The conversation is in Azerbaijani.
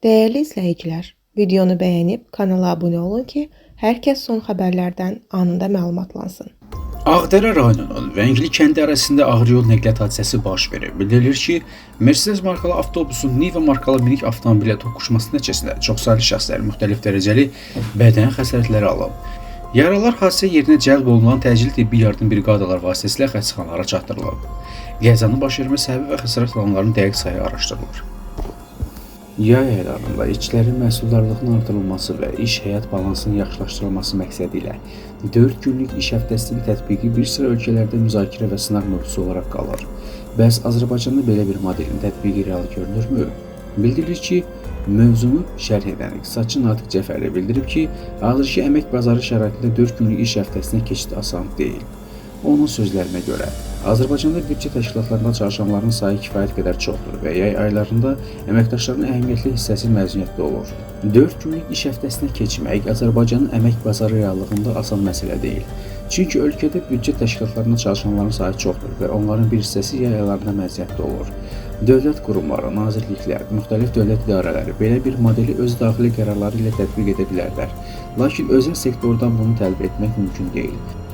Değerli izləyicilər, videonu bəyənib kanala abunə olun ki, hər kəs son xəbərlərdən anında məlumatlansın. Ağdərə rayonunun Vəngli kəndi ərazisində ağır yol nəqliyyat hadisəsi baş verib. Bildirilir ki, Mercedes markalı avtobusun Niva markalı minik avtomobilə toqquşması nəticəsində çoxsaylı şəxslər müxtəlif dərəcəli bədən xəsarətləri alıb. Yaralılar hadisə yerinə cəlb olunan təcili tibbi yardım briqadalar vasitəsilə xəstəxanalara çatdırılıb. Qəzanın baş vermə səbəbi və xəsarət alanların dəqiq sayı araşdırılır. Yay aylarında işçilərin məhsuldarlığının artırılması və iş-həyat balansının yaxşılaşdırılması məqsədi ilə 4 günlük iş həftəsinin tətbiqi bir sıra ölkələrdə müzakirə və sınaq mövzusu olaraq qalır. Bəs Azərbaycanda belə bir modelin tətbiqi real görünürmü? Bildirilir ki, mövzunu şərh edən iqtisadçı Natiq Cəfərli bildirib ki, hazırki əmək bazarı şəraitində 4 günlük iş həftəsinə keçid asan deyil. Onun sözlərinə görə, Azərbaycanda büdcə təşkilatlarında çalışanların sayı kifayət qədər çoxdur və yay aylarında əməkdaşların əhəmiyyətli hissəsi məzuniyyətdə olur. 4 günlük iş həftəsinə keçmək Azərbaycanın əmək bazarı reallığında asan məsələ deyil. Çünki ölkədə büdcə təşkilatlarında çalışanların sayı çoxdur və onların bir hissəsi yay aylarında məzuniyyətdə olur. Dövlət qurumları, nazirliklər, müxtəlif dövlət idarələri belə bir modeli öz daxili qərarları ilə tətbiq edə bilərlər. Lakin özəl sektordan bunu tələb etmək mümkün deyil.